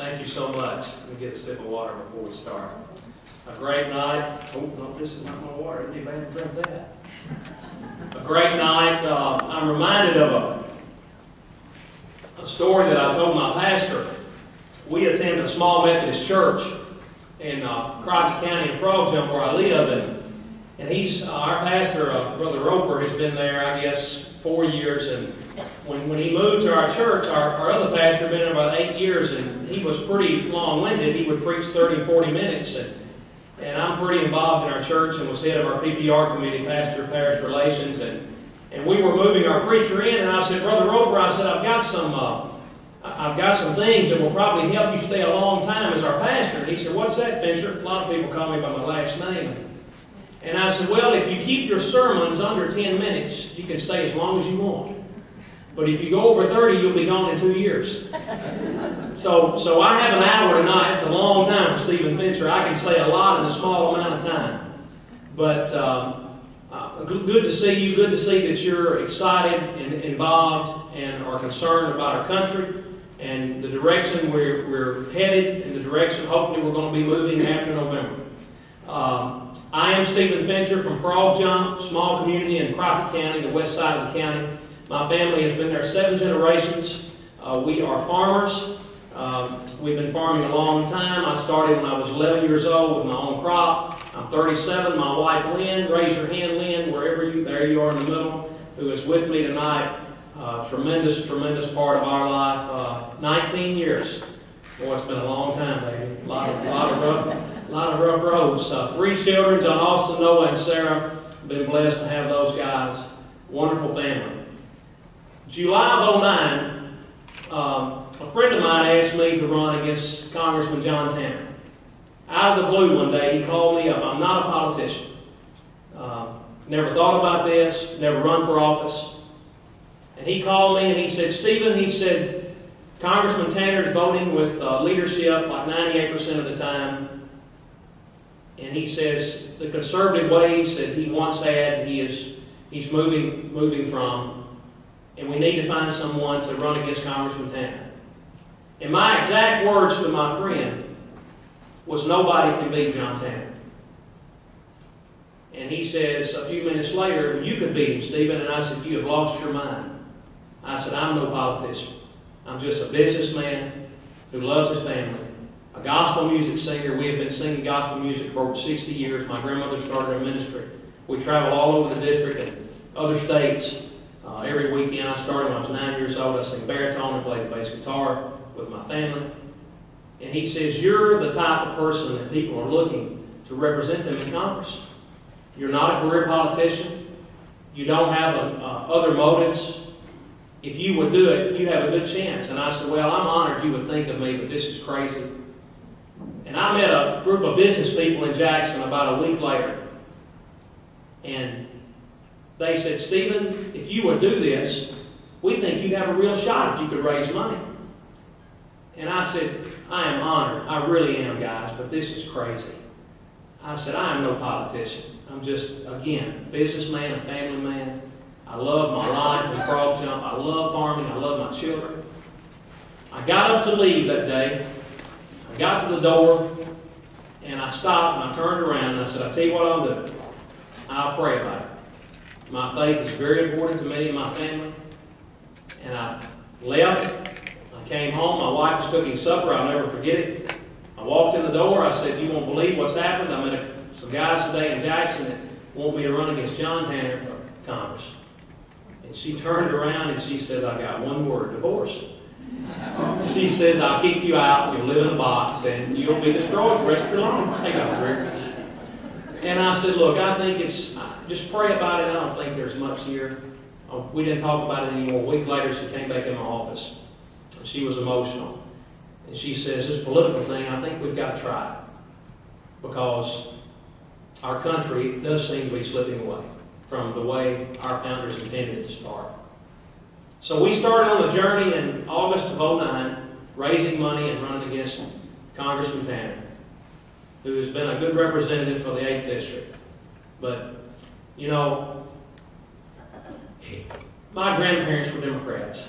Thank you so much. Let me get a sip of water before we start. A great night. Oh, no, this is not my water. Isn't anybody to drink that? A great night. I'm reminded of a story that I told my pastor. We attend a small Methodist church in Crockett County in Frog Jump where I live, and he's our pastor, Brother Roper, has been there, I guess, 4 years. And when he moved to our church, our other pastor had been there about 8 years, and he was pretty long-winded. He would preach 30 and 40 minutes, and I'm pretty involved in our church and was head of our PPR committee, pastor of parish relations, and we were moving our preacher in, and I said, Brother Roper, I said, I've got some things that will probably help you stay a long time as our pastor. And he said, what's that, Fincher? A lot of people call me by my last name. And I said, well, if you keep your sermons under 10 minutes, you can stay as long as you want. But if you go over 30, you'll be gone in 2 years. So I have an hour tonight. It's a long time for Stephen Fincher. I can say a lot in a small amount of time. But good to see you. Good to see that you're excited and involved and are concerned about our country and the direction we're headed and the direction hopefully we're going to be moving after November. I am Stephen Fincher from Frog Jump, small community in Crockett County, the west side of the county. My family has been there 7 generations. We are farmers. We've been farming a long time. I started when I was 11 years old with my own crop. I'm 37. My wife, Lynn, raise your hand, Lynn, there you are in the middle, who is with me tonight. Tremendous part of our life. 19 years. Boy, it's been a long time, baby. A lot of rough roads. 3 children, John Austin, Noah, and Sarah. Been blessed to have those guys. Wonderful family. July of 2009, a friend of mine asked me to run against Congressman John Tanner. Out of the blue one day, he called me up. I'm not a politician. Never thought about this, never run for office. And he called me and he said, Stephen, he said, Congressman Tanner's voting with leadership like 98% of the time. And he says the conservative ways that he once had, he's moving from. And we need to find someone to run against Congressman Tanner. And my exact words to my friend was, nobody can beat John Tanner. And he says a few minutes later, you could beat him, Stephen. And I said, you have lost your mind. I said, I'm no politician. I'm just a businessman who loves his family, a gospel music singer. We have been singing gospel music for over 60 years. My grandmother started a ministry. We travel all over the district and other states. Every weekend, I started when I was 9 years old. I sing baritone and play the bass guitar with my family. And he says, you're the type of person that people are looking to represent them in Congress. You're not a career politician. You don't have other motives. If you would do it, you'd have a good chance. And I said, well, I'm honored you would think of me, but this is crazy. And I met a group of business people in Jackson about a week later. And they said, Stephen, if you would do this, we think you'd have a real shot if you could raise money. And I said, I am honored. I really am, guys, but this is crazy. I said, I am no politician. I'm just, again, a businessman, a family man. I love my life in Frog Jump. I love farming. I love my children. I got up to leave that day. I got to the door, and I stopped, and I turned around, and I said, I'll tell you what I'll do. I'll pray about it. My faith is very important to me and my family. And I left. I came home. My wife was cooking supper. I'll never forget it. I walked in the door. I said, you won't believe what's happened. I met some guys today in Jackson that want me to run against John Tanner for Congress. And she turned around and she said, I got one word, divorce. She says, I'll kick you out. You'll live in a box and you'll be destroyed the rest of your life. Hey, God, Rick. And I said, look, I think just pray about it. I don't think there's much here. We didn't talk about it anymore. A week later, she came back in my office. And she was emotional. And she says, this political thing, I think we've got to try it. Because our country does seem to be slipping away from the way our founders intended it to start. So we started on a journey in August of 2009, raising money and running against Congressman Tanner, who has been a good representative for the 8th District. But, you know, my grandparents were Democrats.